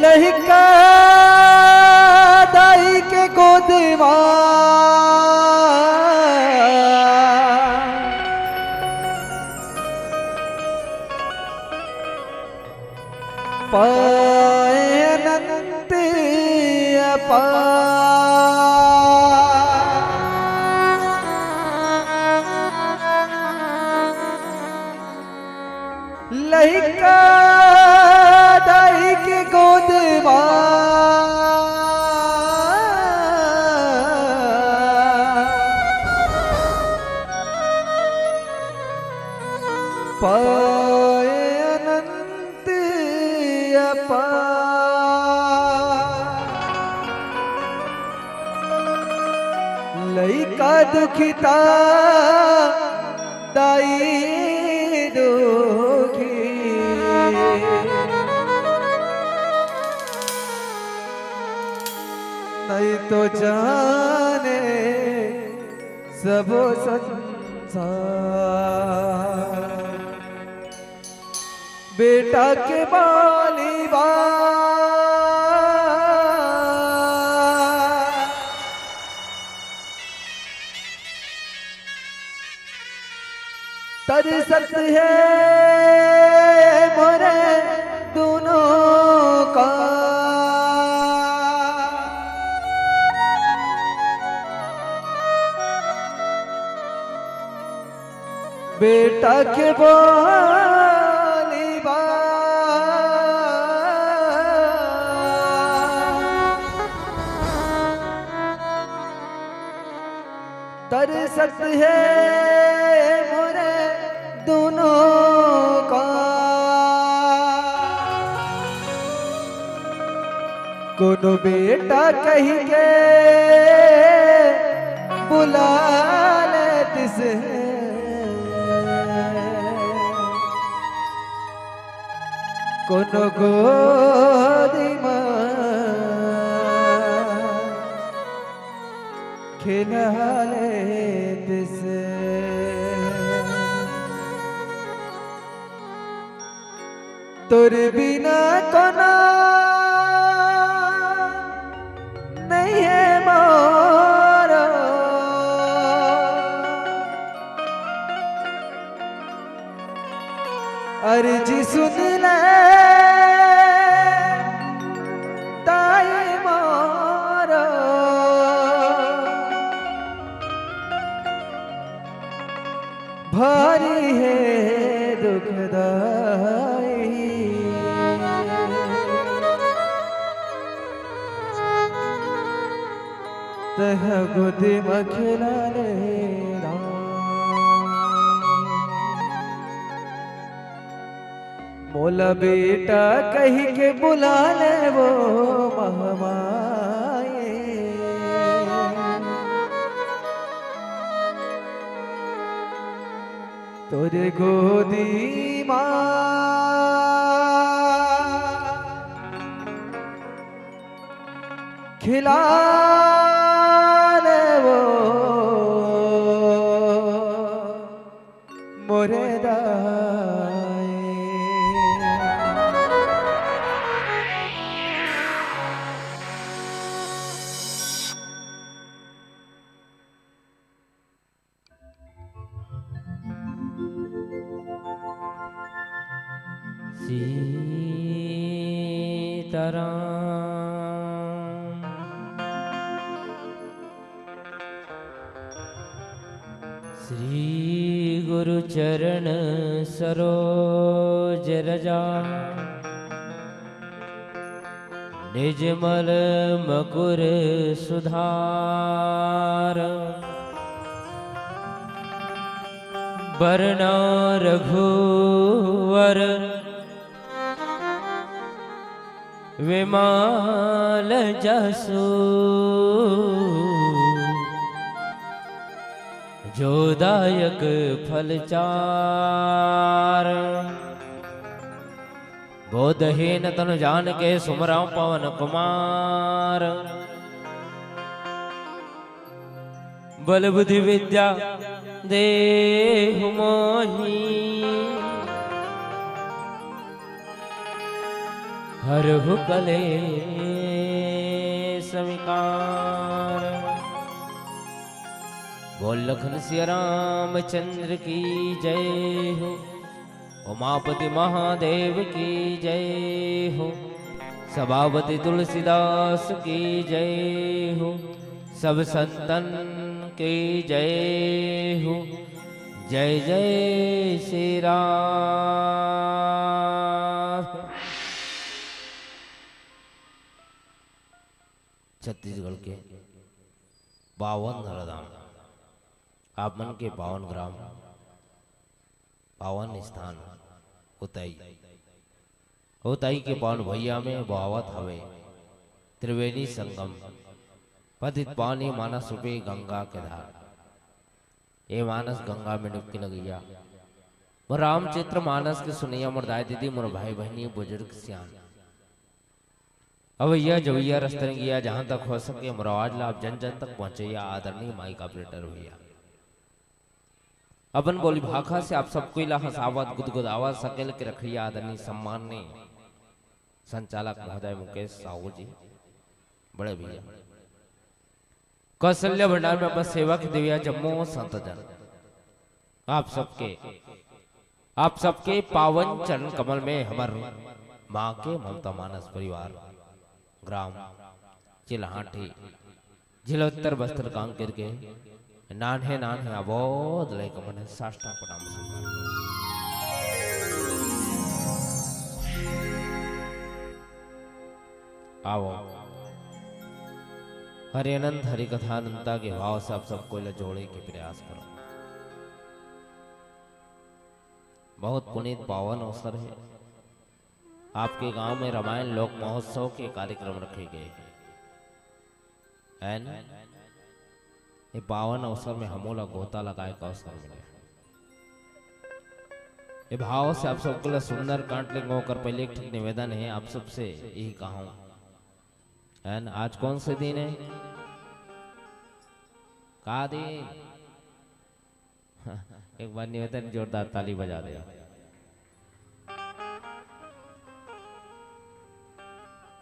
लहिका दाई के गोदवा पाए अनंत लहिका दाई के गोदवा पाए अनंत लइका दुखिता दाई दुखी नहीं तो जाने सबो संसार बेटा के बाली बा तरसत है बेटा के बोली तरसत है मोरे दोनों का कोनो बेटा कही के बुला ले तिसे कोनो गोदी खिला ले तिसे तुर बिना कोना नहीं है मोरा अर्जी सुन ले ताई मोरा भारी है दुखदाई तह गोदी में खिला ले मोला बेटा कही के बुला ले वो महमाए तोरे गोदी माँ खिला ले वो मोरे दाए सीताराम श्री गुरु चरण सरोज रजा निजमल मकुर सुधार बरना रघुवर विमाल जसु जोदायक फलचार बोधहीन तनु जान के सुमरा पवन कुमार बल बुद्धि विद्या देहु मोही हरहु कलेश विकार बोल लखन सिया रामचंद्र की जय हो उमापति महादेव की जय हो सभापति तुलसीदास की जय हो सब संतन की जय हो जय जय श्री राम। छत्तीसगढ़ के 52 नरधाम आप मन के पावन ग्राम पावन स्थान होताई के पावन भैया में बहावत हवे त्रिवेणी संगम पतित पानी मानस रूपे गंगा के धार ये मानस गंगा में डुबकी लगैया मोर रामचित्र मानस के सुनैया मोर दाई दीदी मोर भाई बहनी बुजुर्ग सियान अवैया जवैया रस्तन गया जहां तक हो सके मोर आवाज ला आप जन जन तक पहुंचैया आदरणीय माइक ऑपरेटर भैया अपन बोली भाखा से आप सबको ला हंसावत गुदगुदावत सकेल के रखिया आदरणीय सम्मान ने संचालक महोदय मुकेश साहू जी बड़े भैया कौशल्य भंडार में अपना सेवक दिव्या जम्मू संत जन आप सबके पावन चरण कमल में हमार माँ के ममता मानस परिवार ग्राम चिल्हाटी जिला उत्तर बस्तर कांकेर के नान्हे नान्हे अबोध लेकर मैंने साष्टांग प्रणाम स्वीकार किया। आओ हरि अनंत हरि कथा अनंता के भाव से आप सबको जोड़े के प्रयास करो। बहुत पुनीत पावन अवसर है। आपके गांव में रामायण लोक महोत्सव के कार्यक्रम रखे गए हैं। ये पावन अवसर में हमोला गोता लगाए का अवसर मिले। ये भाव से आप सबको लिए सुंदर कांटलिंग होकर पहले एक ठीक निवेदन है आप सबसे यही कहूं। आज कौन से दिन है? का दिन? एक बार निवेदन जोरदार ताली बजा दे।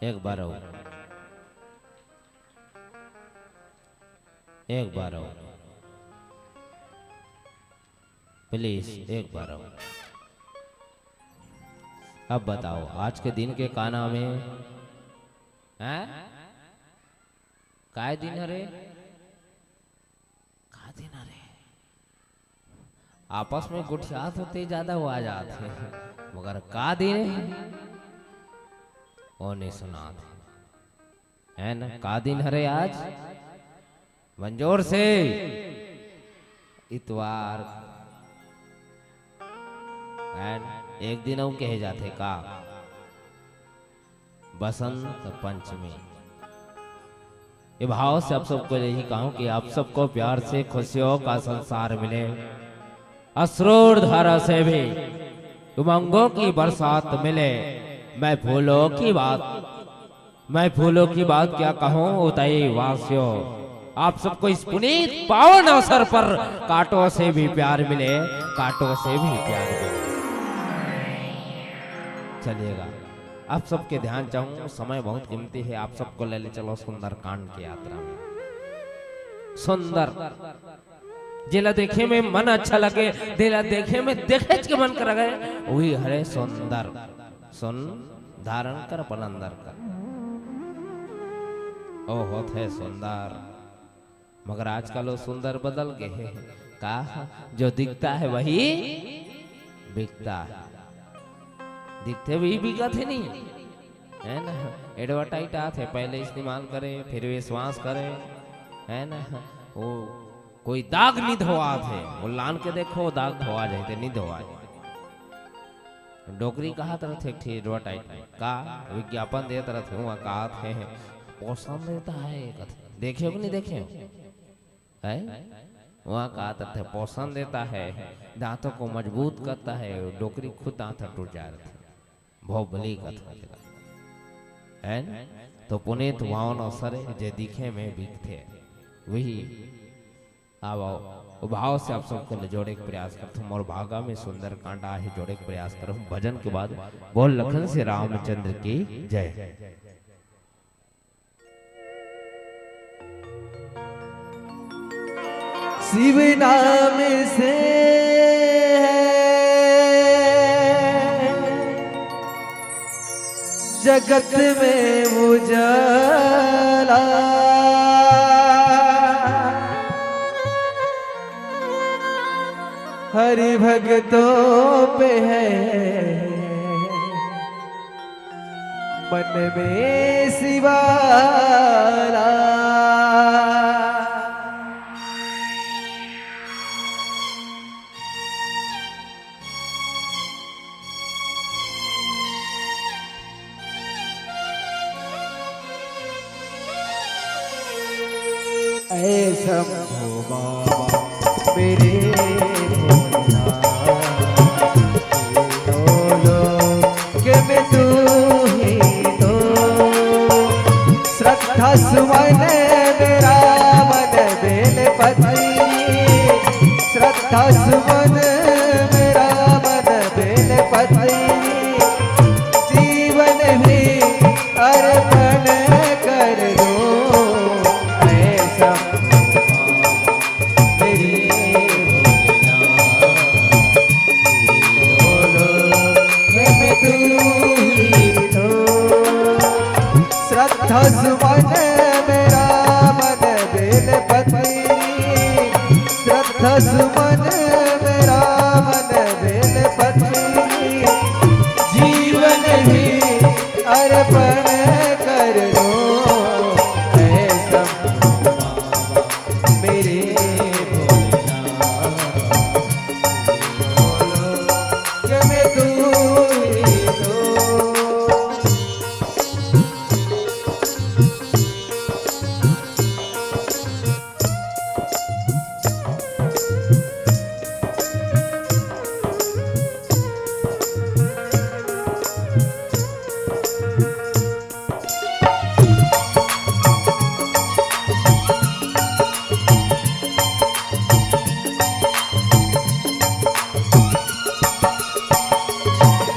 एक बार आओ, एक बार आओ प्लीज, एक बार आओ। अब बताओ आज के दिन के का नाम है? काय दिन रे? का दिन रे? आपस में गुठियात होते ज्यादा वो आ जाते मगर का दिन ओ नहीं सुना है ना? का दिन हरे आज? मंजोर से इतवार एक दिन कहे जाते का बसंत पंचमी। ये भाव से आप सबको यही कहूं कि आप सबको प्यार से खुशियों का संसार मिले, अश्रुर धारा से भी उमंगों की बरसात मिले। मैं फूलों की बात क्या कहूं उतई वासियों। आप सबको इस पुनीत पावन अवसर पर कांटों से भी प्यार मिले, कांटों से भी प्यार मिले। चलिएगा आप सबके ध्यान चाहूं, समय बहुत कीमती है। आप सबको ले चलो सुंदर कांड की यात्रा में। सुंदर जिला देखे में मन अच्छा लगे, दिला देखे में देखे के मन कर गए, वही हरे सुंदर। सुन धारण कर अपन अंदर कर। ओ होत है सुंदर, मगर आजकल वो सुंदर बदल गए हैं। का जो दिखता है वही बिकता है। दिखते भी बिकत है नहीं है ना? एडवर्टाइज आते पहले इस्तेमाल करे फिर विश्वास करे है ना? वो कोई दाग नहीं धोआ थे, वो लान के देखो दाग धोआ जाते नहीं धोआ। डोकरी कहा तरह थे एडवर्टाइज का विज्ञापन दे तरह थे वहाँ कहा थे पोषण देता है। देखे हो कि नहीं देखे है? वहाँ कहा था पोषण देता है, दांतों को मजबूत करता है। डोकरी खुद दांत टूट जा रहे थे। बहुत बड़ी कथा है। तो पुनीत वावन अवसर जे दिखे में बिकते वही आओ भाव से आप सबको जोड़े के प्रयास करता हूँ। और भागा में सुंदर कांडा है जोड़े के प्रयास करूँ। भजन के बाद बोल लखन से रामचंद्र की जय। शिव नाम से जगत में उजाला, हरि भक्तों पे है मन में शिवाला। ऐसा हो बाबा मेरे के में तू ही तो श्रद्धा सुमन मेरा मन बेल पति। श्रद्धा सुमन मेरा मन बेल पति। जीवन भी अर्पण कर दो ऐसा श्रद्धा सुमन मेरा मन बेल पति। श्रद्धा सुमन मेरा मन बेलपति जीवन ही अर्पण कर दो ऐसा मेरे भोलेनाथ कि मैं तू ही दो।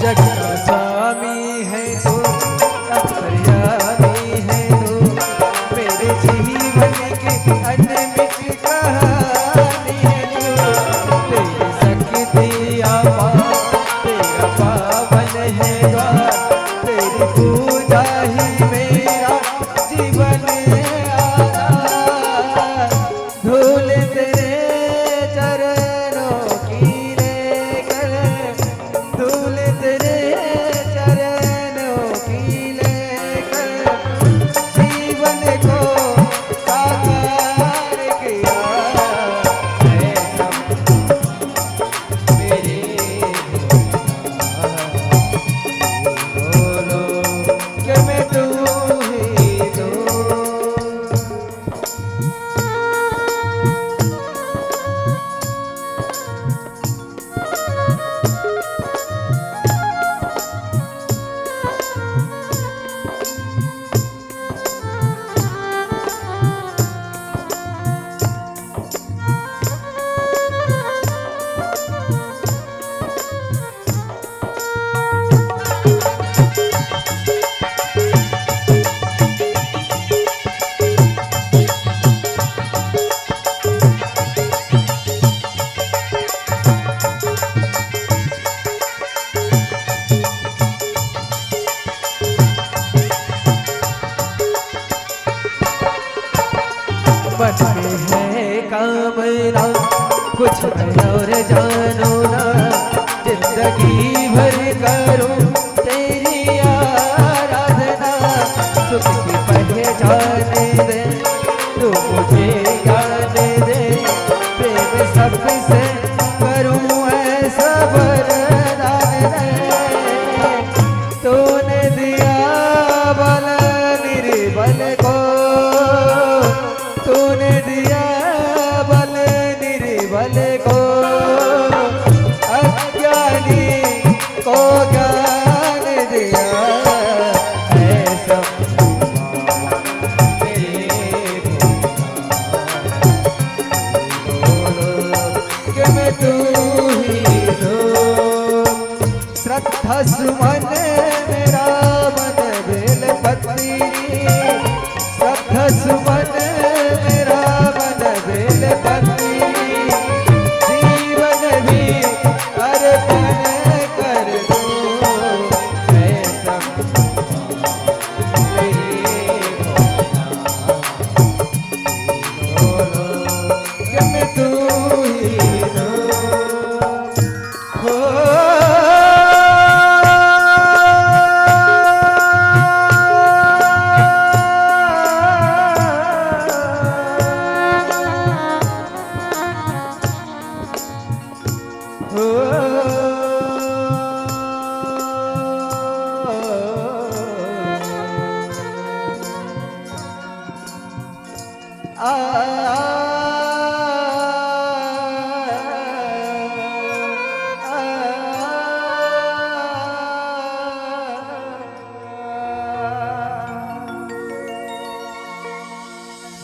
जग का स्वामी है तू अंतर्यामी है तू मेरे जीवन की अनमित कहानी है तू तेरी शक्ति अपार तेरा पावन है द्वार तेरी पूजा ही मेरा जीवन आधार धूल तेरे चरणों की लेकर धूल तेरे चरणों की लेकर जीवन को साकार किया है सब मेरे बोलो कि मैं तू ही दो। मन में है कामना कुछ मैं और जानो ना जिंदगी भर करूं तेरी आराधना सुख की पहचान दे तू मुझे ज्ञान दे प्रेम सबसे करूं ऐसा वरदान दे तूने दिया बल निर्बल को तूने दिया बल निर्बल को अज्ञानी को ज्ञान दिया है सब मेरे भोलेनाथ कि मैं तू ही दो। श्रद्धा सुमन मेरा मन बेलपति श्रद्धा सुमन मेरा मन बेलपति जीवन भी अर्पण कर दो ऐसा मेरे भोलेनाथ बोलो कि मैं तू ही दो। हो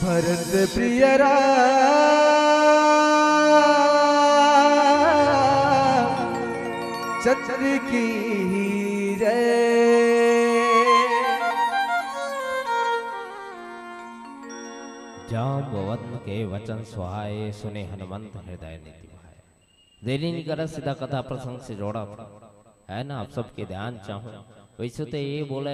भरत प्रिय राम चंद्र की जय। जाम्बवंत के वचन सुहाए सुने हनुमंत हृदय नीति भाए। देरी नहीं करा सीधा कथा प्रसंग से जोड़ा है ना। आप सबके ध्यान चाहूँ वैसे तो ये बोला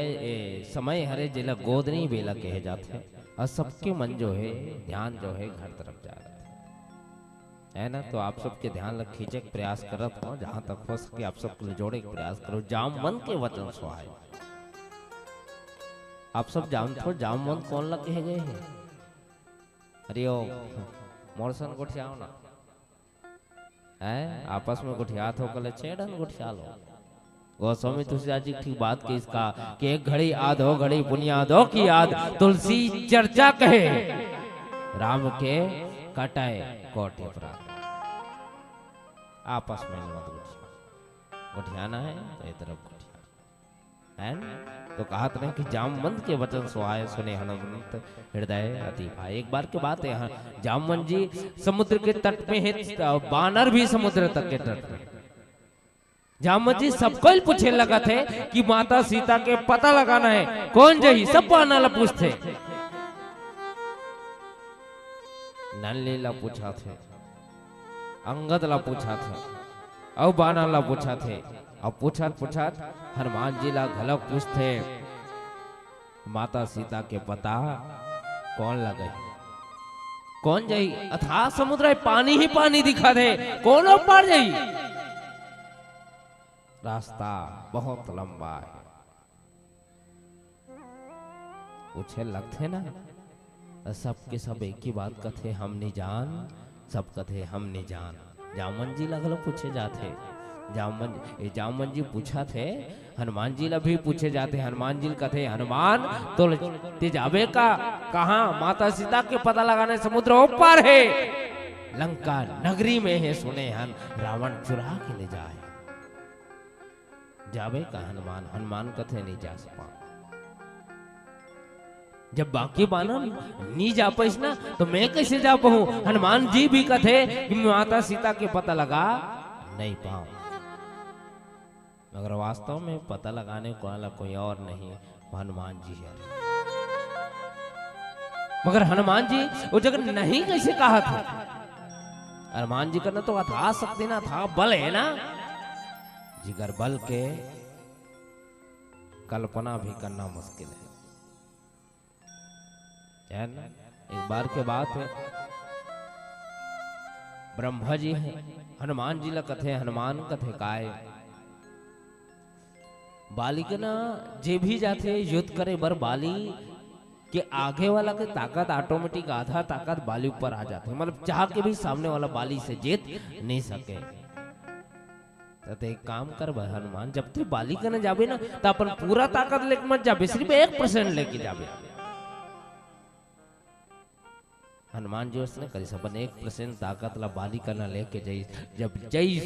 समय हरे जिला गोदनी बेला कहे जाते हैं और सबके मन जो है ध्यान जो है घर तरफ जा रहे थे। है ना। तो आप सबके ध्यान रख खींचे के प्रयास करत हो, जहां तक हो सके आप सबके जोड़े के प्रयास करो। जामवंत के वचन सुहाए। आप सब जानते हो जामवंत कौन लग कहे गए हैं? अरे ओ मोरसन गुठियाओ ना है, आपस में गुठियात हो कल छेड़न गुठिया लो। गोस्वामी तुलसीदास जी ठीक बात की इसका कि एक घड़ी आध हो घड़ी बुनियादों की याद, तुलसी चर्चा कहे राम के कटाए कोटे प्रात। आपस में मत गुठियाना है तो एक तरफ गुठिया है ना। तो कहा था कि जामवंत के वचन सुहाए, सुने हनुमंत हृदय अति भाई। एक बार की बात है, जामवंत जी समुद्र के तट पे है, बानर भी समुद्र तक के तट पे। जामवंत जी सबको ही पूछे लगा थे कि माता सीता के पता लगाना है कौन जही, सब बानर पूछते। नल्ली ला पूछा थे, अंगद ला पूछा थे, और बानर ला पूछा थे। अब पूछा हनुमान जी ला घलक पूछते माता सीता के पता कौन लगे, कौन जाई। अथाह समुद्र है, पानी ही पानी दिखा दे, कौन पार जाई। रास्ता बहुत लंबा है। पूछे लगते ना, सबके सब एक ही बात कथे हम नहीं जान, सब कथे हम नहीं जान। जामवंत जी लगलो पूछे जाते, जामवंत जी पूछा थे हनुमान जी ला भी पूछे जाते। हनुमान जी कथे हनुमान तो ते जावे का कहा, माता सीता के पता लगाने समुद्र ऊपर है, लंका नगरी में है, सुने हन रावण चुरा के ले जाए। जावे का हनुमान, हनुमान कथे नहीं जा सका। जब बाकी बानर नहीं जा पाइस ना तो मैं कैसे जा पाऊं। हनुमान जी भी कथे कि माता सीता के पता लगा नहीं पाऊं, मगर वास्तव में पता लगाने को वाला कोई और नहीं, हनुमान जी है। मगर हनुमान जी वो जगह नहीं कैसे कहा था। हनुमान जी का ना तो अथा शक्ति ना था, बल है ना, जिगर बल के कल्पना भी करना मुश्किल है ना। एक बार के बात है, ब्रह्मा जी है, हनुमान जी ला कथे, हनुमान कथे काय बाली के ना जे भी जाते युद्ध करे बर, बाली के आगे वाला के ताकत ऑटोमेटिक आधा ताकत बाली ऊपर आ जाते, मतलब चाह के भी सामने वाला बाली से जीत नहीं सके। तो एक काम कर भाई हनुमान, जब तू बाली करने जाबे ना तो अपन पूरा ताकत लेके मत जाबे, सिर्फ 1% लेके जाबे। हनुमान जी उसने करी अपन 1% ताकत ला बाली करना लेके जाई, जब जाई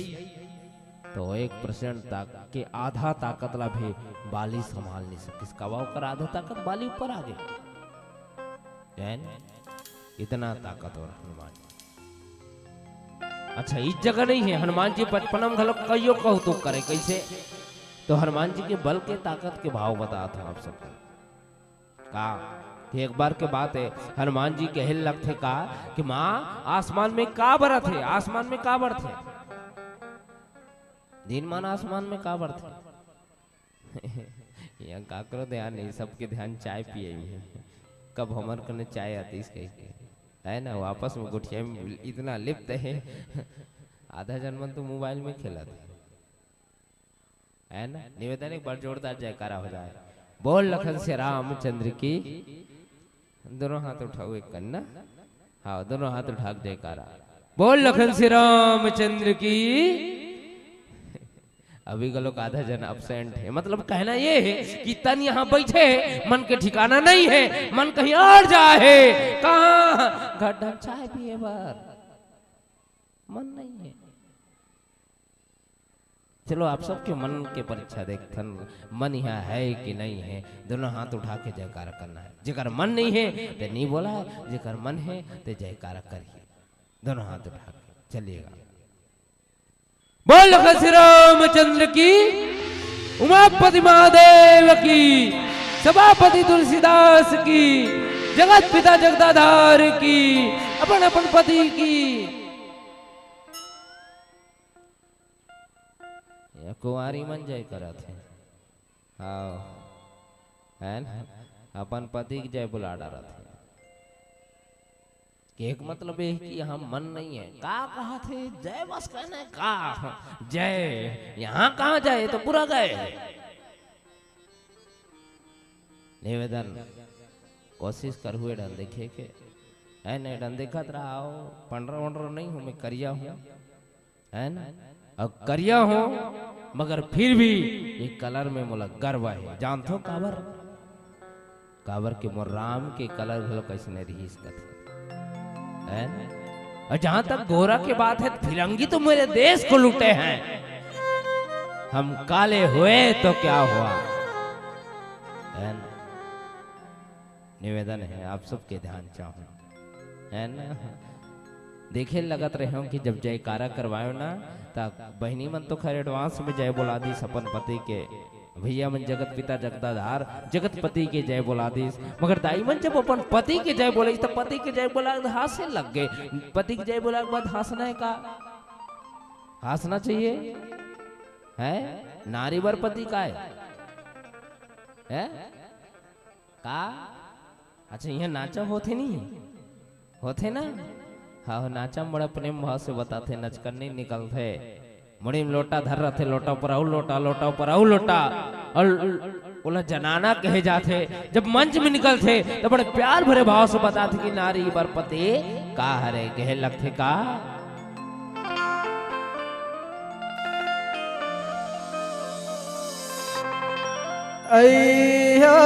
तो 1% ताकत के आधा ताकत ला भी बाली संभाल नहीं सके। इसका वाकर आधा ताकत बाली ऊपर आ गई, इतना ताकतवर हनुमान जी। अच्छा इस जगह नहीं है, हनुमान जी बचपन में घलो कहियो कहू तो करे कैसे, तो हनुमान जी के बल के ताकत के भाव बताता हूं आप सबको। का कि एक बार के बात है, हनुमान जी कहे लगते का कि माँ आसमान में का बरत है, आसमान में का बरत है, दिन मान आसमान में का बरत है। यहाँ काकरो ध्यान नहीं, सबके ध्यान चाय पिए है। कब हमारे कने चाय आती है ना, वापस में गुठिया में इतना लिप्त है, आधा जन्म तो मोबाइल में खेला था, है ना। निवेदन एक बार जोरदार जयकारा हो जाए, बोल लखन से रामचंद्र की। दोनों हाथ उठाओ एक करना, हाँ दोनों हाथ उठा जयकारा, बोल लखन से रामचंद्र की। अभी का लोग आधा जन अब्सेंट है, मतलब कहना ये है कि तन यहाँ बैठे है, मन के ठिकाना नहीं है, मन कहीं और जाए, कहाँ गड्ढा चाय पिए बार मन नहीं है। चलो आप सबके मन के परीक्षा देखथन, मन यहाँ है कि नहीं है, दोनों हाथ उठा के जयकारा करना है। जेकर मन नहीं है तो नहीं बोला, जेकर मन है तो जयकारा करिए, दोनों हाथ उठा के चलिएगा। बोल श्री रामचंद्र की, उमापति महादेव की, सभापति तुलसीदास की, जगत पिता जगदाधार की, अपन अपन पति की। कुंवारी मन जय करत है, हाँ है ना, अपन पति की जय बुला डालत है। कि एक मतलब ये कि यहाँ मन नहीं है। का कहा थे जय बस कहने का जय, यहाँ कहाँ जाए तो पूरा गए। निवेदन कोशिश कर हुए डन देखे के है नहीं डन देखत रहा हो पंडरा वंडरा नहीं हूँ मैं करिया हूँ है ना अब करिया हूँ मगर फिर भी ये कलर में मोला गर्व है जानथो काबर काबर के मोर राम के कलर भलो कैसे नहीं रही इसका है ना। और जहां तक गोरा की बात है फिरंगी तो मेरे देश को लूटे हैं। हम काले हुए तो क्या हुआ है ना। निवेदन है आप सबके ध्यान चाहूं है ना। देखे लगत रहे हो कि जब जयकारा करवायो ना तब बहनी मन तो खैर एडवांस में जय बोला दी सपन पति के भैया मन जगत पिता जगदाधार जगत पति के जय बोला दी। मगर दाई मन जब अपन पति के जय बोले तो पति के जय बोला हासे लग गए। पति के जय बोला के बाद हंसना है का हंसना चाहिए है नारी वर पति का है का। अच्छा यहाँ नाचा होते नहीं होते ना हाँ नाचा बड़ा प्रेम भाव से बताते नचकर नहीं निकलते मुड़ी में लोटा धर रहे थे लोटा पर आउ लोटा लोटा पर आउ लोटा और बोला जनाना कहे जाते। जब मंच में निकलते तो बड़े प्यार भरे भाव से बताते कि नारी बरपति का हरे कहे लगते का अय्या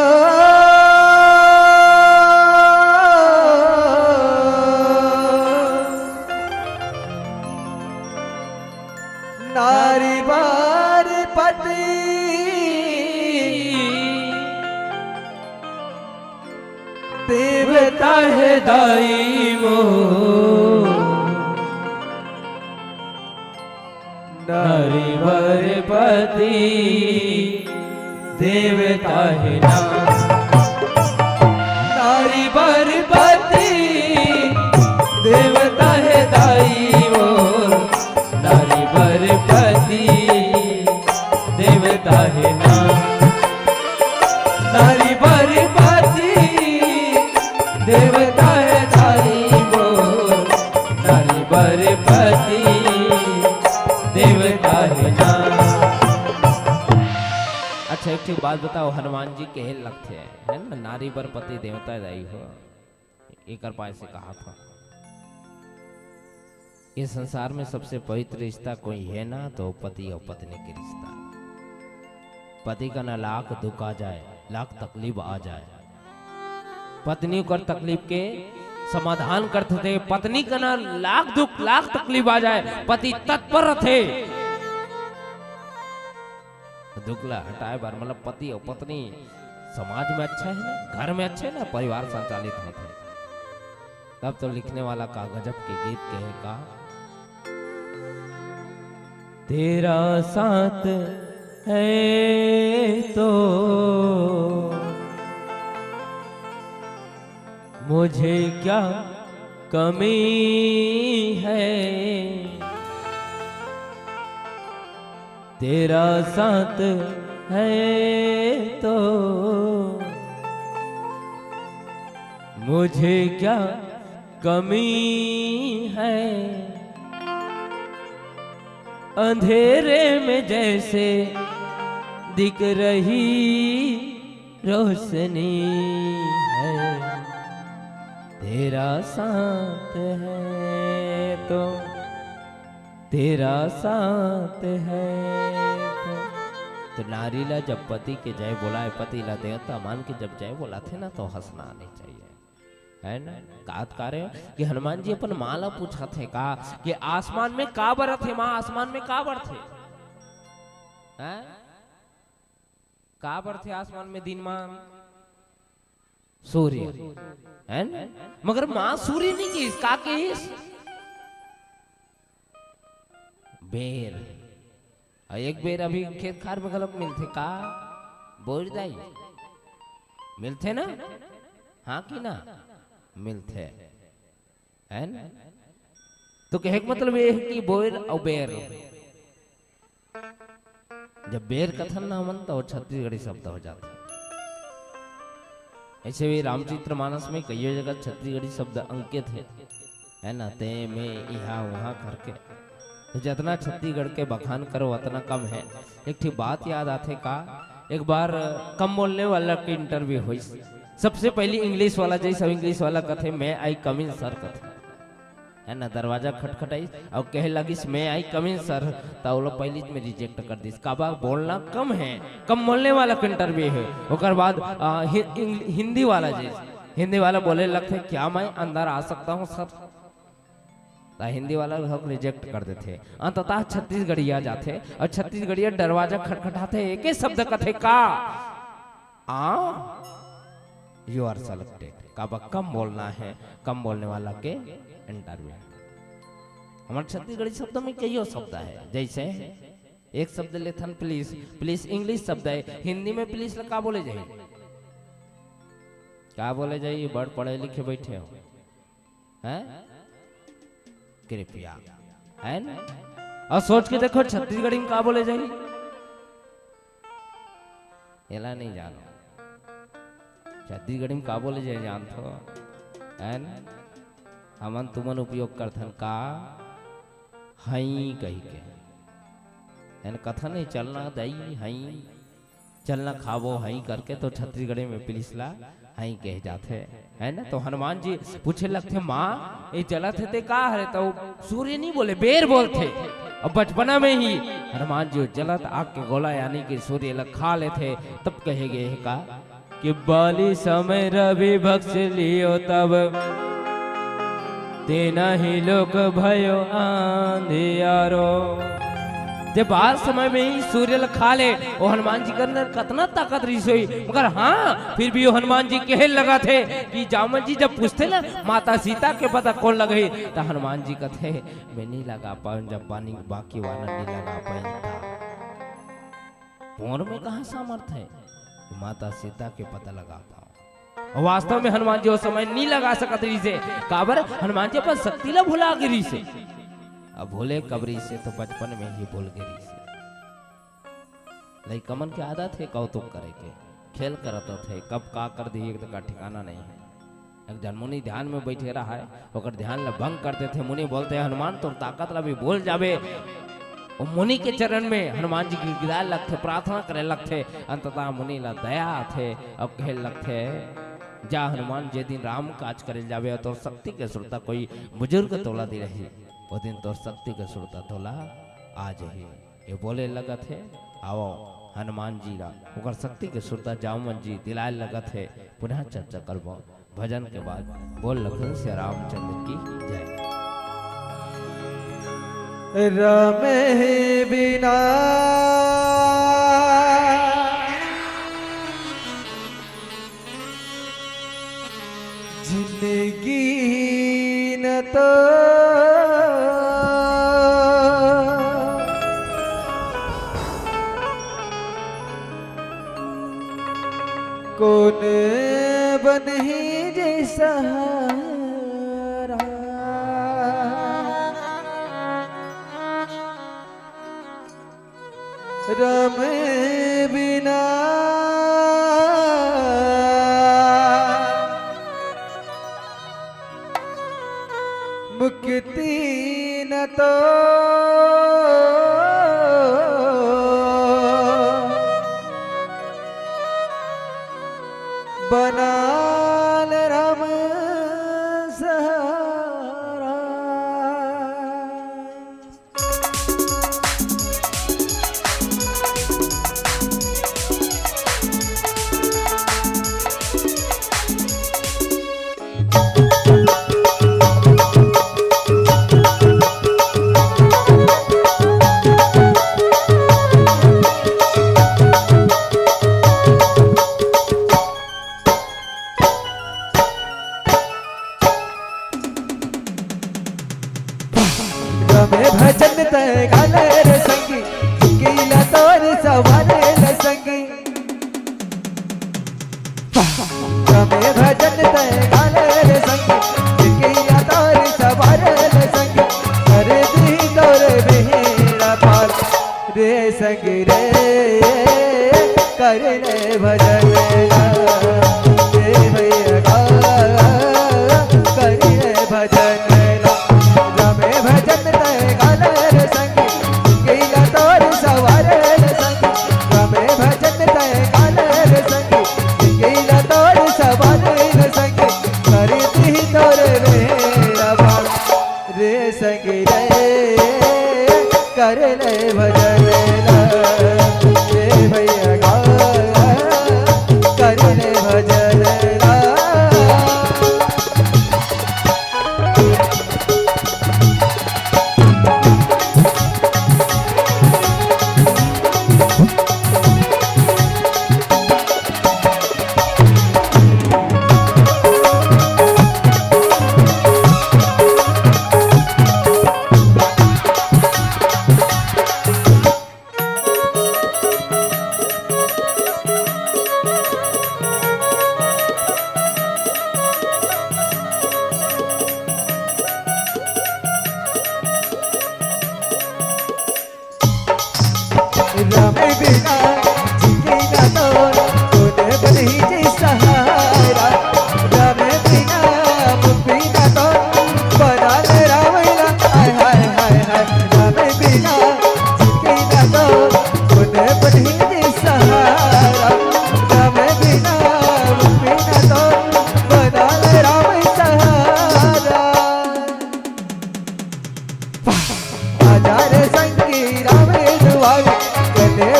नारी बार पति देवता है दाई वो नारी बार पति देवता है ना। नारी बार पति देवता है दाई वो नारी वर पति देवता है ना। नारी वर पति देवता है दाई वो नारी वर पति देवता है ना। अच्छा एक ठीक बात बताओ हनुमान जी के लगते है ना नारी वर पति देवता दाई हो एक पाए से कहा था। इस संसार में सबसे पवित्र रिश्ता कोई है ना तो पति और पत्नी के रिश्ता। पति का ना लाख दुख आ जाए लाख तकलीफ आ जाए पत्नी कर तकलीफ के समाधान करते थे। पत्नी का ना लाख दुख लाख तकलीफ आ जाए पति तत्पर रहते दुखला हटाए बार मतलब पति और पत्नी समाज में अच्छा है ना घर में अच्छे ना परिवार संचालित होते तब तो लिखने वाला का गजब के गीत कहेगा तेरा साथ है तो मुझे क्या कमी है। तेरा साथ है तो मुझे क्या कमी है। अंधेरे में जैसे दिख रही रोशनी है। तेरा साथ है तो तेरा साथ है तो नारी ला जब पति के जय बोला पति ला देवता मान के जब जय बोला थे ना तो हंसना नहीं चाहिए है ना। कात कार्य कि हनुमान जी अपन माँ ला पूछा थे का कि आसमान में का बर थे माँ आसमान में का बर थे हैं का बर थे आसमान में दिन मां सूर्य है ना। मगर माँ सूर्य नहीं की का केस बेर एक बेर अभी खेत खार में गलत मिलते का बोझ दाई मिलते ना हाँ कि ना मिलते है ना। तो कहे मतलब ये है कि बोर और बेर जब बेर कथन ना मन तो छत्तीसगढ़ी शब्द हो जाता है। ऐसे भी रामचरित्र मानस में कई जगह छत्तीसगढ़ी शब्द अंकित है है ना, ते में यहाँ वहाँ करके तो जितना छत्तीसगढ़ के बखान करो उतना कम है। एक ठीक बात याद आते का, एक बार कम बोलने वाला की इंटरव्यू हुई, सबसे पहली इंग्लिश वाला जैसे इंग्लिश वाला कथे मैं आई कम इन सर कथे, है ना, दरवाजा खटखटाई और कहे लगी मैं आई कम इन सर, तो वो पहली में रिजेक्ट कर दी। काबा बोलना कम है, कम बोलने वाला का इंटरव्यू है। और बाद हिंदी वाला जैसे हिंदी वाला बोले लगते क्या मैं अंदर आ सकता हूँ सर, हिंदी वाला लोग रिजेक्ट कर देते। अंततः छत्तीसगढ़िया जाते और छत्तीसगढ़िया दरवाजा खटखटाते, एक ही शब्द कथे का यू आर सेलेक्टेड। काबा कम बोलना है, कम बोलने वाला के इंटरव्यू। हमारे छत्तीसगढ़ी शब्द में कई शब्द है, जैसे एक शब्द लेथन प्लीज, प्लीज इंग्लिश शब्द है, हिंदी में प्लीज का बोले जाए, क्या बोले जाइए, बड़ पढ़े लिखे बैठे हो हैं, कृपया, है ना। और सोच के देखो छत्तीसगढ़ी में क्या बोले जाइए, एला नहीं जानो छत्तीसगढ़ी में का बोले जाए जानते हो, है ना। हमन तुमन उपयोग करथन का हई कही के, है ना, कथन नहीं चलना दई हई, चलना खाबो हई करके, तो छत्तीसगढ़ी में पिलिसला हई कह जाते, है ना। तो हनुमान जी पूछे लगते माँ ये चलत थे का है, तो सूर्य नहीं बोले बेर बोलते। और बचपना में ही हनुमान जी जलत आग के गोला यानी कि सूर्य लग खा लेते, तब कहे गए का कि बाली समय रवि भक्ष लियो तब तेना ही लोक भयो आंधियारो। जब बाल समय में ही सूर्य खा ले, वो हनुमान जी के अंदर कितना ताकत रही सोई, मगर हाँ फिर भी वो हनुमान जी कहे लगा थे कि जामन जी जब पूछते ना माता सीता के पता कौन लगे, तो हनुमान जी कहते मैं नहीं लगा पाऊं, जब पानी बाकी वाला नहीं लगा पाए, पोर में कहाँ सामर्थ है माता सीता के पता लगा पाओ। वास्तव में हनुमान जी उस समय नहीं लगा सकत रही से, काबर हनुमान जी अपन शक्ति ला भुला गिरी से, अब भूले कबरी से तो बचपन में ही भूल गिरी से। लइकमन के आदत है कौतुक करे के, खेल करते थे, कब का कर दिए का ठिकाना नहीं है। एक जन मुनि ध्यान में बैठे रहा है, ओकर ध्यान ला भंग करते थे, मुनि बोलते हैं हनुमान तो ताकत ला भी बोल जावे। और मुनि के चरण में हनुमान जी गिराए लगते, प्रार्थना करे लगते, अंततः मुनि ला दया थे और कहे लगते जा हनुमान जे दिन राम काज करे जावे तो शक्ति के सुरता कोई बुजुर्ग तोला दी रही, वो दिन तो शक्ति के सुरता तोला आज ही। ये बोले लगा थे आओ हनुमान जी रा ओकर शक्ति के सुरता जामन जी दिलाए लगा थे। पुनः चर्चा करबो भजन के बाद। बोल लखन श्री रामचंद्र की जय। रमे बिना जिंदगी न तो कौन बने जैसा रम बिना मुक्ति न तो बनाल राम सहारा। रमे भजन तय गाले रे संगी कीला तोर सवारे रे संगी। रमे भजन तय गाले रे संगी कीला तोर सवारे रे संगी। अरे दी तोर बेड़ा पार रे संगी रे कर रे भजन रे भैया कर रे भजन। कर ले भजन ला रे भैया गा कर ले भजन ला राम बिना जिंदगी ना तो तूने बनी जी सहारा राम बिना मुक्ति ना तो बना ले रावैला हाय हाय हाय हाय राम बिना जिंदगी ना तो तूने बनी जी सहारा राम बिना मुक्ति ना तो बना ले रावै सहारा आजा रे संगी रामे दुआरे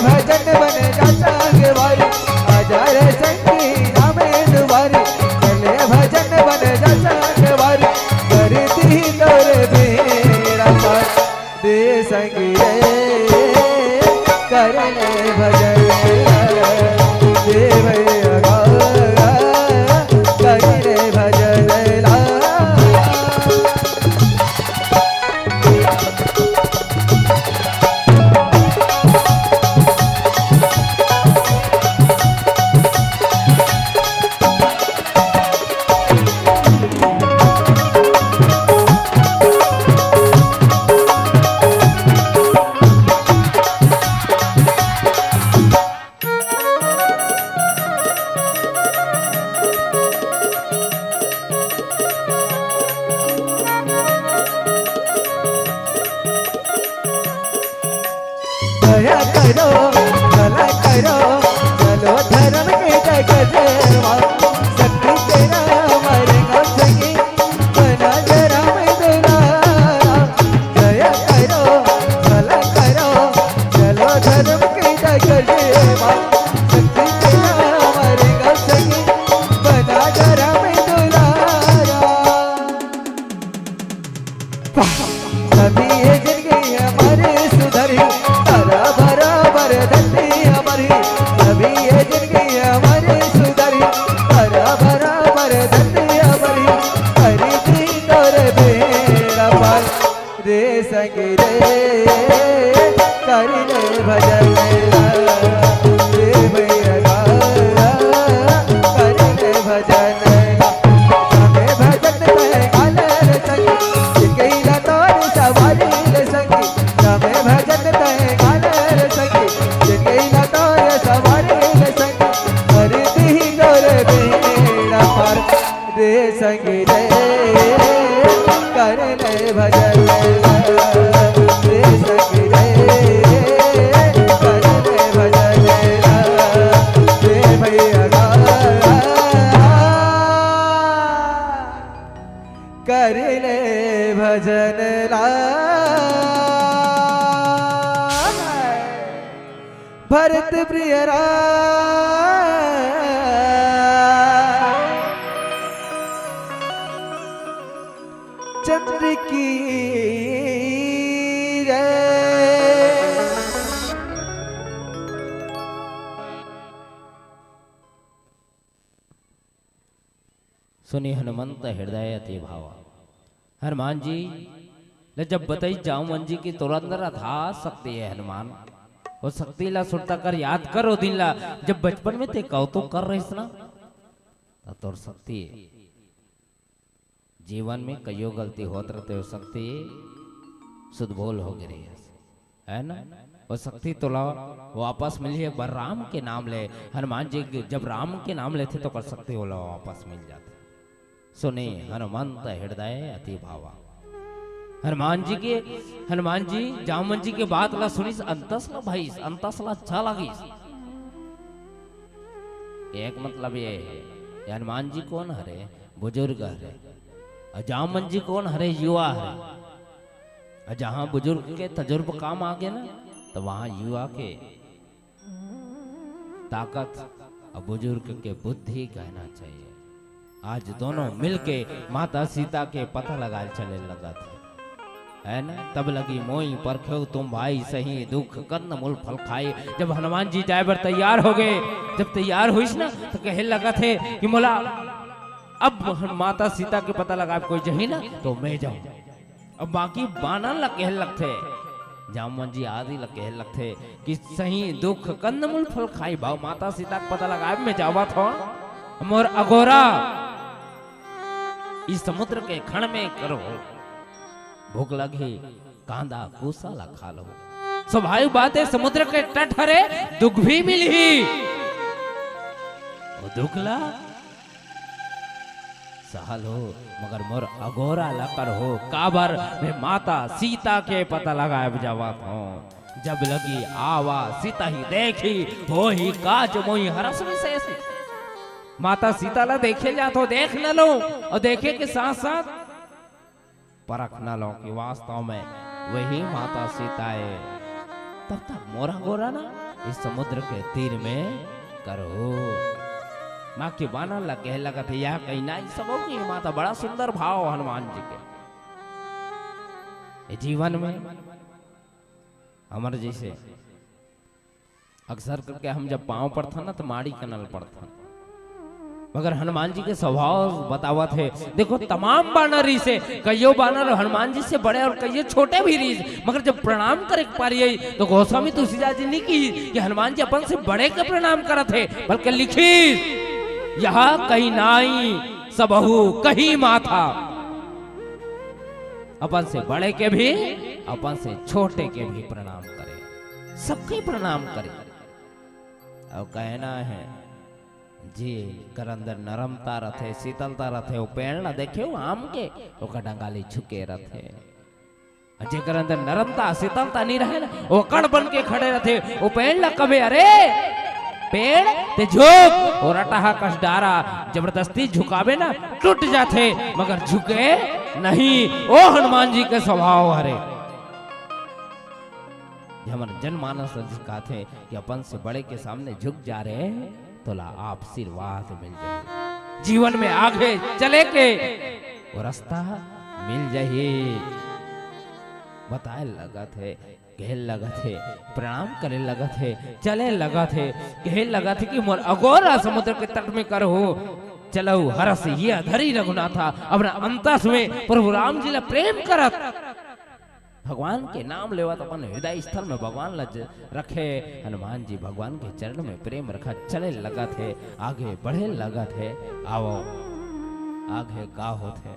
भजन बन जाता वारी आजा रे संगी रामे दुआरी चले भजन बन जाता वारी करती तोरे बेड़ा पार दे संगी रे कर ले भजन दे भैया गा कर ले भजन ला दया करो भला करो चलो धर्म के जगजवा शक्ति तेरा मरेगा सही बना जरा मैं दुलारा दया करो भला करो चलो धर्म के जगजवा शक्ति तेरा मरेगा सही बना जरा मैं दुलारा सभी ये जिंदगी हमारे सुधरी तारा बराबर धरती हमारी सभी ये जिंदगी हमारे सुधरी तारा बराबर धरती हमारी हरी थी तोर बेड़ा पार रे संगी रे कर ले भजन रे भैया गा कर ले भजन हमें भजन तय गाले रे संगी गईला तोर सवारी रे संगी हमें भजन तय गाले रे संगी गईला तोर सवारी रे संगी हरती तोर बेड़ा पार रे संगी रे कर ले भजन रे संगी रे कर ले भजन रे भैया गा कर ले भजन ला भरत प्रिय चंद्र की सुनी हनुमंत हृदय अति भावा हनुमान जी ले जब बताई जाऊं मन जी की तोर अंदर था सकती है हनुमान वो शक्ति ला सुरता कर याद करो दिन ला जब बचपन में ते कहो तो कर रही ना तोर शक्ति जीवन में कईयो गलती होत रहते हो शक्ति सुध बोल हो गिरी है ना वो शक्ति तो ला वापस मिली है राम के नाम ले हनुमान जी जब राम के नाम लेते तो कर सकते हो वापस मिल जाते सुने हनुमंत हृदय अति भावा हनुमान जी जामन जी के बात ला सुनी अंतसला भाई अंतसला अच्छा लगी एक मतलब ये हनुमान जी कौन हरे बुजुर्ग हरे जामन जी कौन हरे युवा हरे और जहां बुजुर्ग के तजुर्बा काम आ गए ना तो वहां युवा के ताकत और बुजुर्ग के बुद्धि कहना चाहिए। आज दोनों मिलके माता सीता के पता लगा चले लगा थे, है ना। तब लगी मोई परखो तुम भाई सही, दुख कन्न मूल फल खाए। जब हनुमान जी जाए बर तैयार हो गए, जब तैयार हुई ना तो कहे लगा थे कि मोला अब माता सीता के पता लगा कोई जही ना तो मैं जाऊं। अब बाकी बानर ला कहे लगते, जामवन जी आदि ला कहे लगते कि सही दुख कन्न मूल फल खाई। भाव माता सीता के पता लगा मैं जावा था मोर अघोरा इस समुद्र के खण में करो, भूख लगी कांदा कुसाला खा लो। स्वाभाविक बात है समुद्र के तट हरे दुख भी मिली, दुखला सहल हो मगर मोर अघोरा लकर हो। काबर में माता सीता के पता लगाए जावा था। जब लगी आवा सीता ही देखी हो ही काज मोही हरस में से माता सीता ला देखे जा तो देख न लो और देखे के साथ साथ परख न लो कि वास्तव में वही माता सीता है। तब तक मोरा गोरा ना इस समुद्र के तीर में करो। माँ के बाना ला कह लगा थे यह कहीं ना सब होगी माता। बड़ा सुंदर भाव हनुमान जी के जीवन में हमारे जैसे अक्सर करके हम जब पांव पर था ना तो माड़ी कनल पर था, मगर हनुमान जी के स्वभाव बतावा थे। देखो तमाम बानर री से कईयों बानर हनुमान जी से बड़े और कईयों छोटे भी री, मगर जब प्रणाम करे पारी तो गोस्वामी तुलसीदास जी ने की कि हनुमान जी अपन से बड़े के प्रणाम करत थे, बल्कि लिखी यहाँ कहीं नाई सबहु कहीं माथा। अपन से बड़े के भी अपन से छोटे के भी प्रणाम करे, सबके प्रणाम करे। अब कहना है जी कर अंदर नरमता रथे शीतलता रथे। वो पेड़ ना देखे वो आम के ओका डंगाली झुके रथे। जेकर अंदर नरमता शीतलता नहीं रहे ना वो कण बन के खड़े रथे। वो पेड़ ला कभी अरे पेड़ ते झुक और अटाहा कस डारा जबरदस्ती झुकावे ना टूट जाते मगर झुके नहीं। ओ हनुमान जी के स्वभाव हरे हमारे जनमानस सिखाते कि अपन से बड़े के सामने झुक जा रहे तो ला आप आशीर्वाद मिल जाए, जीवन में आगे चले के वो रास्ता मिल जाए। बताए लगा थे कहे लगा थे प्रणाम करे लगा थे चले लगा थे कहे लगा थे कि मोर अघोरा समुद्र के तट में कर हो चलो हरस ये धरी रघुनाथा। अपना अंतस में प्रभु राम जी ला प्रेम करत भगवान के नाम लेवा तो अपन हृदय स्थल में भगवान लज रखे। हनुमान जी भगवान के चरण में प्रेम रखा चले लगा थे आगे बढ़े लगा थे। आओ आगे का होते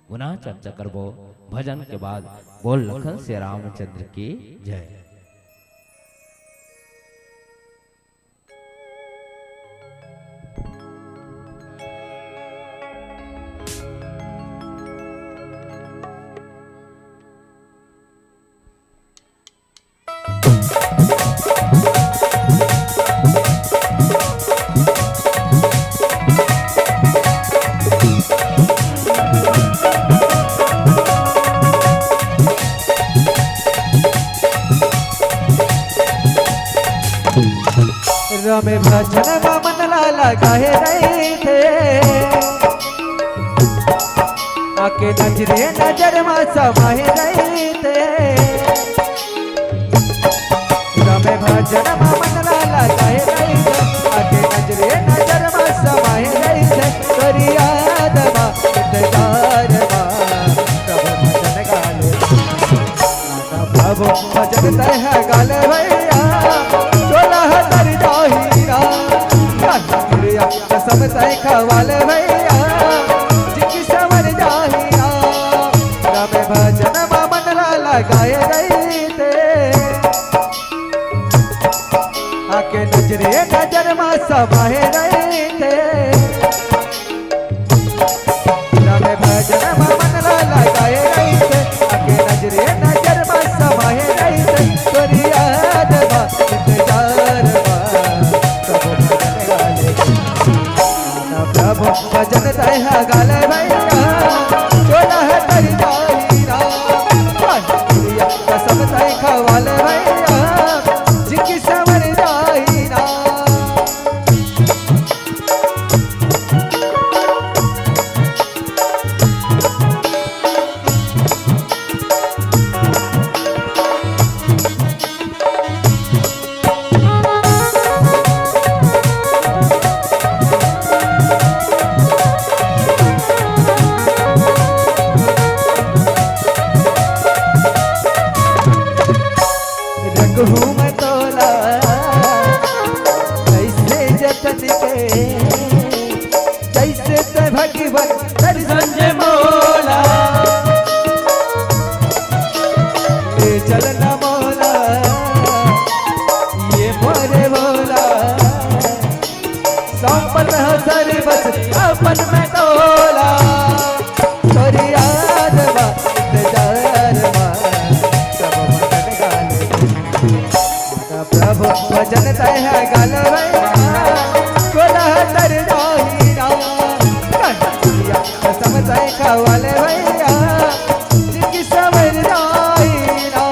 गुना चर्चा करबो भजन के बाद। बोल लखन से रामचंद्र की जय। रमे भजन मन लाला गाहे रहे थे आके नजरे नजर में समाये रहे थे। रमे भजन मन लाला गाहे रहे थे आके नजरे नजर में समाये रहे थे। करिया दबा इंतजार प्रभु भजन तह गाले भैया चोला तर जाहिरा कसम तय खवाले भैया जिकी समर जाहिरा। रमे भजन मन लाला गाए रही थे आके नजरे नजर में समाये रहे थे। रमे भजन मन लाला गाए रही थे आके नजरे नजर में समाये रही थे। करिया दबा इंतजार प्रभु भजन तह गाले भैया चोला है तर जाहिरा ये चलना मौला ये मोरे भोला संपत हसर बस अपन में डोला तोरी याद बा इंतजार बा सब भजन गाले प्रभु भजन तय है गाल भैया कोला तर जाही ना कसम तय खवाले भैया जिनकी समझ जाही ना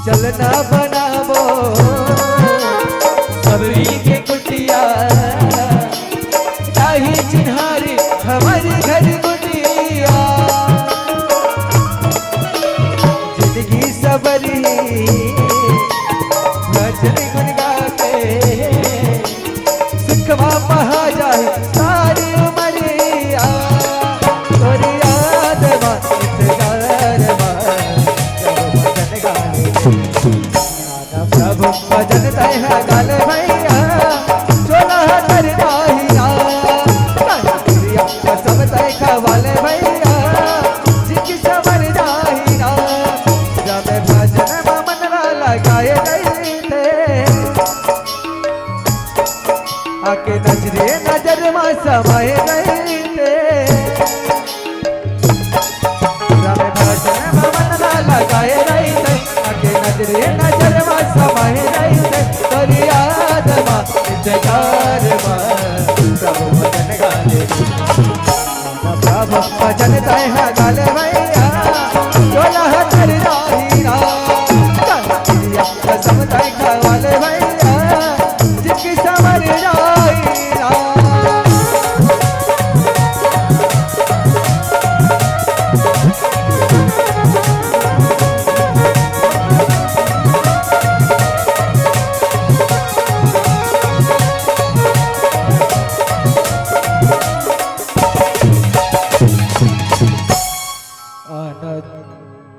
चलना बनावो सबरी के कुटिया चाही चिन्हारी हमारी घर कुटिया जिंदगी सबरी भजन गुन गाते सुखवा पहा जाए सारी उमरिया तोरी याद बा इंतजार बा प्रभु भजन तय है गाल भैया चोला तर जाहिया कसम तय खवाले भैया जिनकी समर जाहिया जब भजन मन लगाए गई थे आके नजरे नजर में समाये गई थे जब भजन मन लगाए गई थे आके नजरे नजर में समाये गई थे तोरी याद बा इंतजार बा प्रभु भजन गाले प्रभु भजन तय है गाले भैया चोला तर जाही ना कसम तय खवाले भैया जिनकी समर जाही ना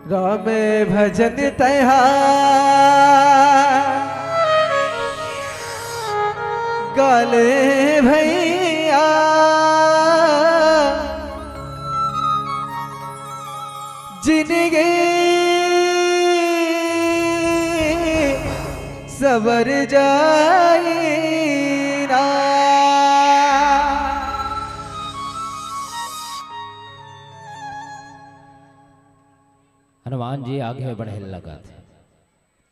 राम भजन तया गाले भैया जिनगे सबर जाई ना हनुमान जी आगे बढ़े लगा थे।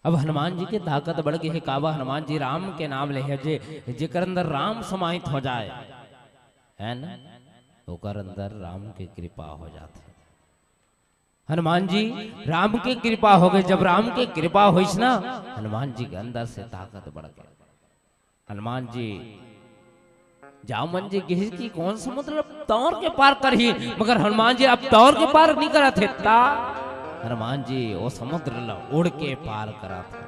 अब हनुमान जी की ताकत बढ़ गई है। काबा हनुमान जी राम के नाम ले है जेकर अंदर राम समाहित हो जाए है ना, ओकर अंदर राम की कृपा हो जाती। हनुमान जी राम की कृपा हो गई। जब राम की कृपा हुई ना, हनुमान जी के अंदर से ताकत बढ़ गई। हनुमान जी जामन जी की कौन सा मतलब तौर के पार कर ही, मगर हनुमान जी अब तौर के पार नहीं करा थे ता हनुमान जी वो समुद्र उड़ के पार करा थे,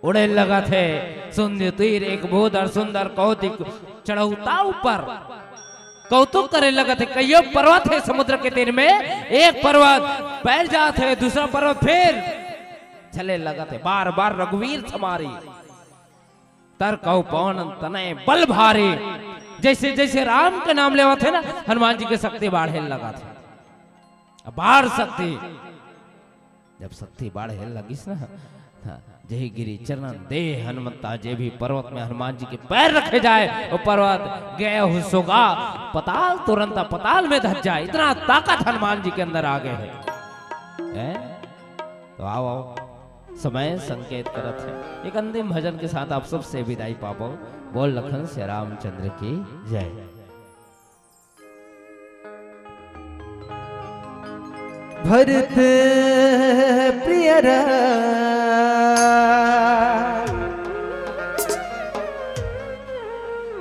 उड़े लगा थे। सुंदर तीर एक बहुत और सुंदर कौतिक चढ़ौता ऊपर कौतुक करे लगा थे। कईयों पर्वत है समुद्र के तीर में, एक पर्वत पैर जाते दूसरा पर्वत फिर चले लगा थे। बार बार रघुवीर समारी तर कौ पवन तने बल भारी। जैसे जैसे राम के नाम लेवा थे ना, हनुमान जी के शक्ति बाढ़े लगा थे। बाढ़ शक्ति जब शक्ति बाढ़े लगी ना, जय गिरी चरण दे हनुमंता, जे भी पर्वत में हनुमान जी के पैर रखे जाए वो पर्वत गए हुसोगा पताल, तुरंत पताल में धस जाए। इतना ताकत हनुमान जी के अंदर आ गए है। तो आओ आओ समय संकेत करत है। एक अंतिम भजन के साथ आप सबसे विदाई पाबो। बोल लखन से रामचंद्र की जय। भरत प्रिय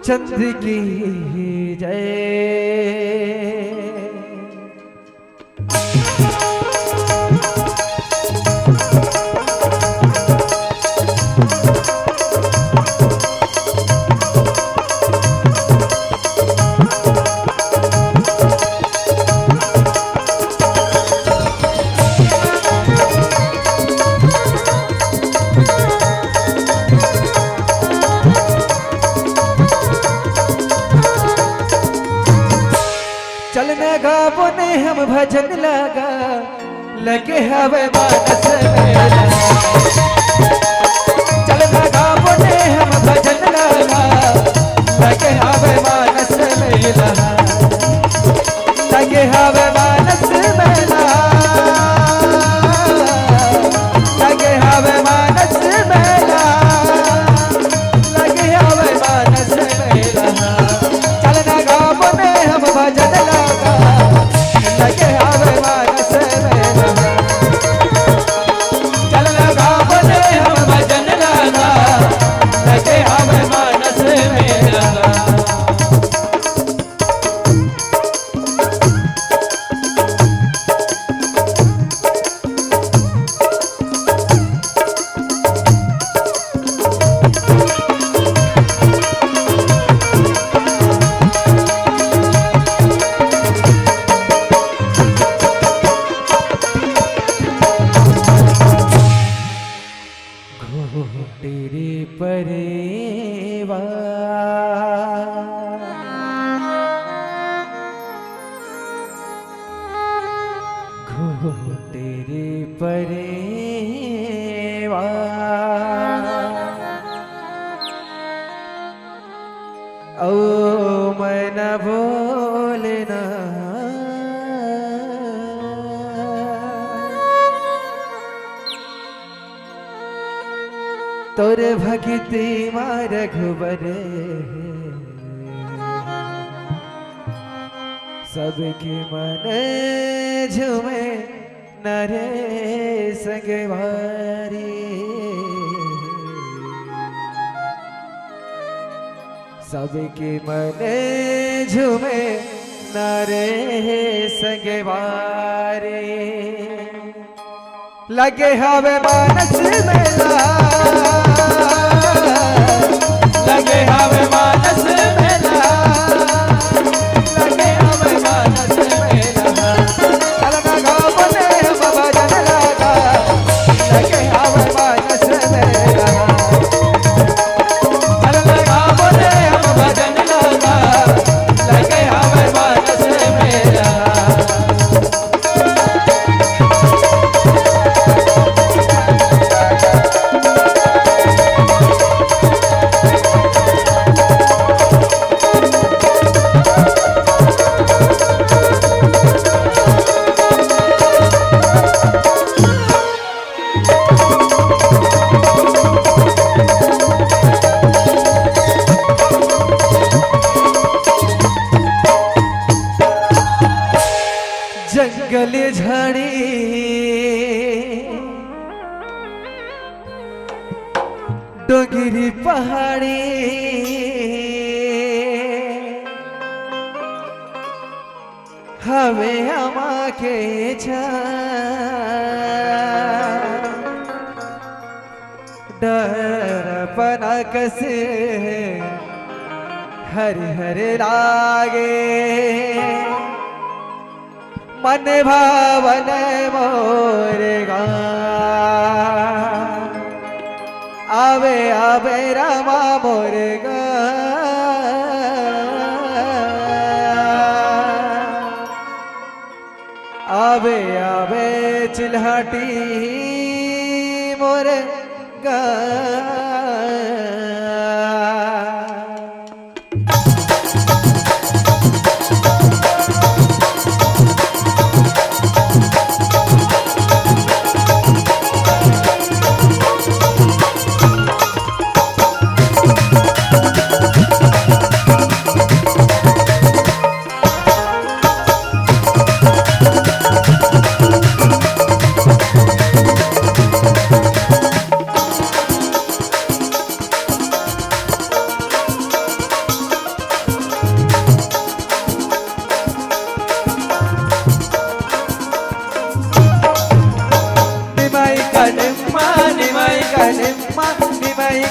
चंद्र की जय। चलने गाबो ने हम भजन लगा लगे हवे मानस मेला चलने गाबो ने हम भजन लगा लगे हवे मानस मेला लगे हवे मानस मेला लगे हवे मानस मेला लगे हवे मानस मेला चलने गाबो ने हम भजन लगा लगे हवे मानस मेला चलने गाबो ने हम भजन लगा लगे हवे मानस मेला तेरे परेवा तेरे परेवा ओ मन बोलना तोर भगति मार घुबर सबके मन झूमे नरे संगवारी सबके मन झूमे नरे संगवारी लगे हवे मानस मेला लगे हवे मानस मेला लगे हवे मानस मेला चलना गाँव ने हम भजन लगा लगे हवे मानस मेला चलना गाँव ने हम भजन लगा लगे हवे मानस मेला जंगल झाड़ी डोंगरी पहाड़ी हवे हमा के डर पना कसे हरे हरे लागे मन भावन मोरेगा आवे आवे रामा मोरेगा आवे आवे चिल्हाटी मोरेगा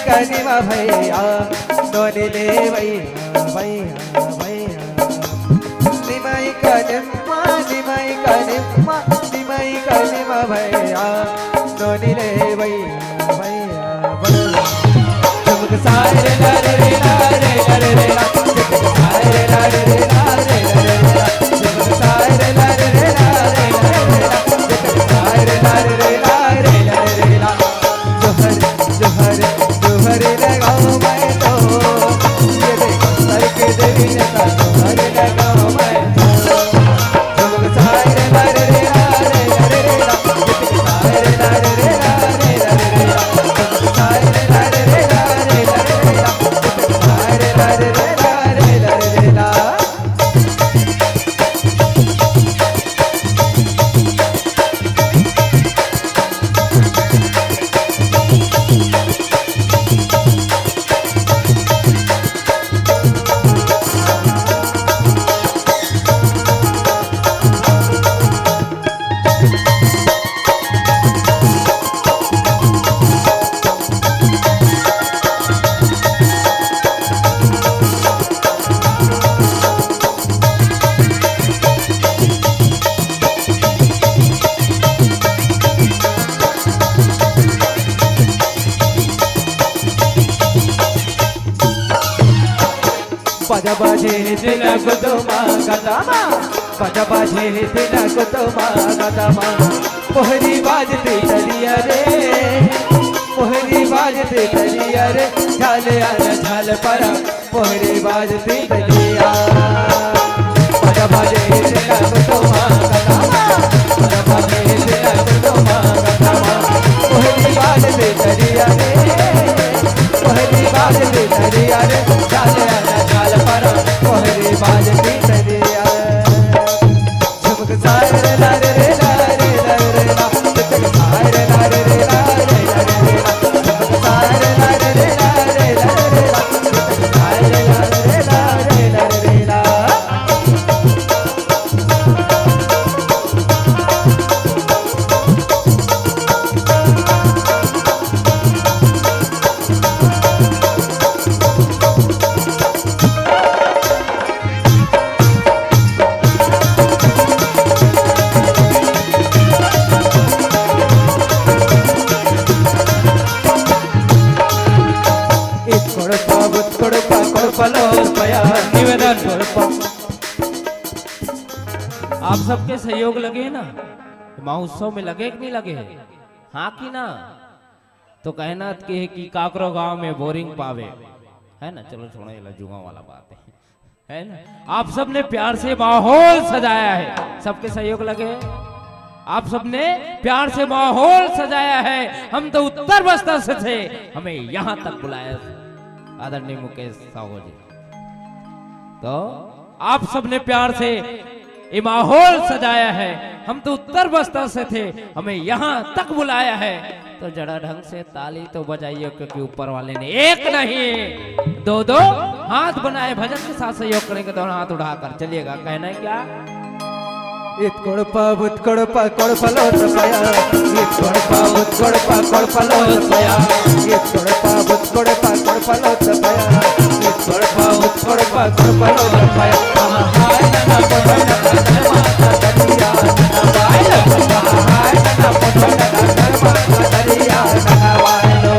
कनिमा भैया डोली ले भैया भैया भैया निमाई कनिमा भैया डोली ले भैया भैया भैया चमक सारे लारे लारे लारे लारे चमक सारे लारे लारे लारे लारे बाजा बाजे तिलक तुम्हा गदामा बाजा बाजे तिलक तुम्हा गदामा पोहरी बाजते तलिया रे पोहरी बाजते तलिया रे झाल आना झाल परा पोहरी बाजते तलिया बाजा बाजे तिलक तुम्हा गदामा बाजा बाजे तिलक तुम्हा गदामा पोहरी बाजते तलिया रे पोहरी बाजते तलिया रे झाल आना झाल परा पोहरी बाजते तलिया झुमक सारे ला रे ला रे ला रे ला झुमक सारे ला रे ला रे ला रे ला झुमक सारे ला रे ला रे ला रे ला झुमक सारे ला रे ला रे ला रे ला निवेदन आप सबके सहयोग लगे ना महोत्सव में लगे कि नहीं लगे हाँ कि ना तो कहना के है कि काकरो गांव में बोरिंग पावे है ना चलो छोड़ो ये जुआ वाला बात है ना आप सबने प्यार से माहौल सजाया है सबके सहयोग लगे आप सबने प्यार से माहौल सजाया है हम तो उत्तर बस्तर से थे हमें यहाँ तक बुलाया आदरणीय मुकेश साहू जी तो आप सबने प्यार से ये माहौल सजाया है हम तो उत्तर बस्तर से थे हमें यहाँ तक बुलाया है तो जरा ढंग से ताली तो बजाइए क्योंकि ऊपर वाले ने एक नहीं दो दो हाथ बनाए भजन के साथ सहयोग करेंगे दोनों हाथ उठाकर चलिएगा कहना है क्या इत्कोड़पा बुत्कोड़पा कोड़पलो तपया इत्कोड़पा बुत्कोड़पा कोड़पलो तपया इत्कोड़पा बुत्कोड़पा कोड़पलो तपया इत्कोड़पा बुत्कोड़पा कोड़पलो तपया हाय नना पटना माता दरिया नना वाइलो हाय नना पटना माता दरिया नना वाइलो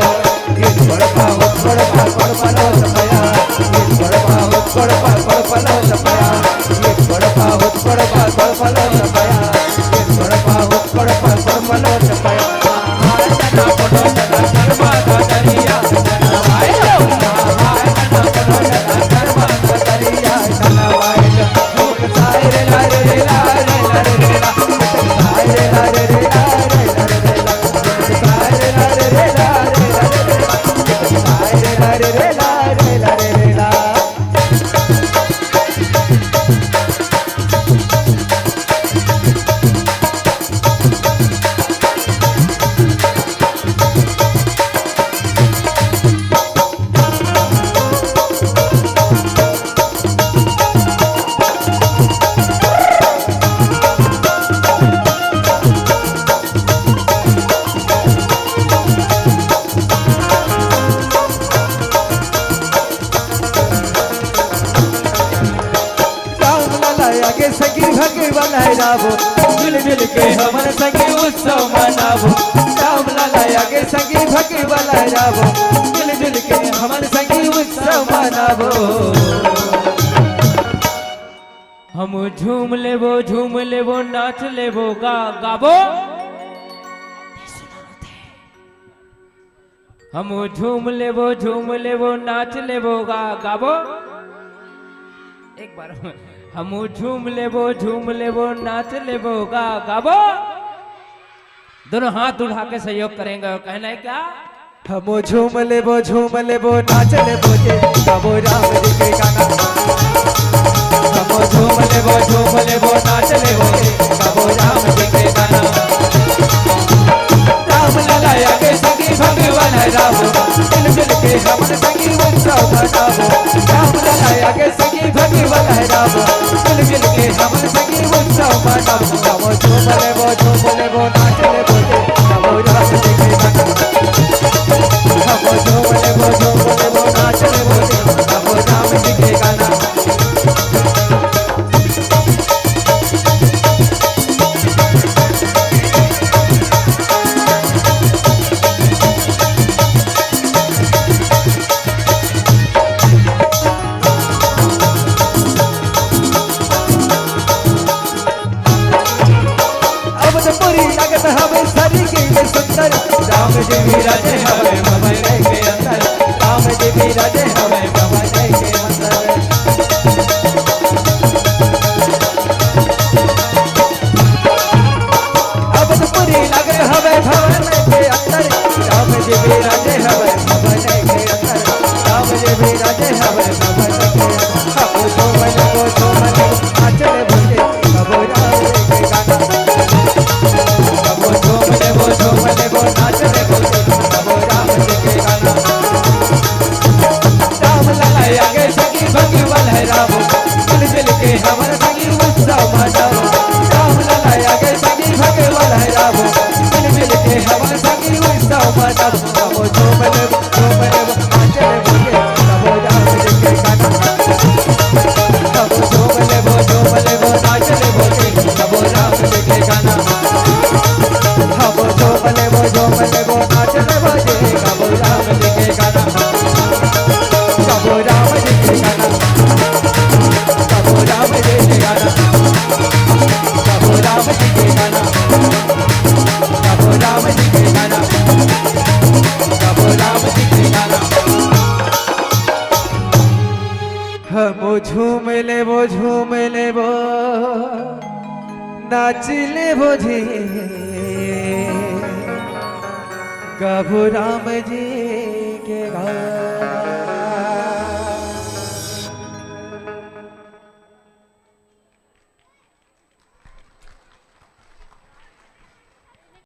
इत्कोड़पा बुत्कोड़पा कोड़पलो तपया इत्कोड़पा बुत्कोड़पा कोड़पलो तपया इत्कोड़पा बुत्कोड़पा कोड़पलो तपया इत्कोड़पा बुत्कोड़पा कोड़पलो तपया हाय नना पटना माता दरिया नना वाइलो हाय नना पटना माता दरिया नना वाइलो झुमक सारे ला रे ला रे ला रे ला सारे ला रे ला रे ला रे ला सारे ला रे ला रे ला रे ला सारे ला रे ला रे ला रे ला मिल जुल के हमर संगी उत्सव मनाबो राम लाला के संगी भगे वाला राबो मिल जुल के हमर संगी उत्सव मनाबो हम झूम लेबो नाच लेबो गाबो हम झूम लेबो नाच लेबो गाबो एक बार हम झूम लेबो नाच लेबो गाबो दोनों हाथ उठा के सहयोग करेंगे और कहना है क्या हम झूम लेबो नाच लेबो जे गाबो राम जी के गाना हम झूम लेबो नाच लेबो जे गाबो राम जी के गाना राम लाला के संगी भगवान राम मिल जुल के हमर संगी उत्सव मनाबो राम लाला के संगी भगवान राम मिल जुल के हमर संगी उत्सव मनाबो हम झूम लेबो नाच लेबो जे गाबो राम जी के गाना हम झूम लेबो नाच लेबो जे गाबो राम जी के गाना जी विराजे हवे भवन के अंदर, राम जी विराजे हवे भवन के अंदर। अवधपुरी नगर हवे भवन के अंदर, राम जी विराजे हवे भवन के अंदर, राम जी विराजे हवे भवन के अंदर। कबो झूमले नाचले भोले, कबो राम के गाना, कबो झूमले नाचले भोले, कबो राम के गाना। राम लला आगे सखी भगवान है राम, मिल मिल के हमारे संगी उत्सव मनाओ। राम लला आगे सखी भगवान है राम, मिल मिल के हमारे संगी उत्सव मनाओ। कबो झूमले नाचले भोले, कबो राम के गाना, कबो झूमले नाचले भोले, कबो राम के गाना। कबो झूमले नाचले भोले, कबो राम के गाना, कबो राम के गाना, कबो राम के गाना, कबो राम के गाना, कबो राम के गाना, कबो राम के गाना। हम झूम लेबो नाच लेबो जी, कबो राम जी के गाना।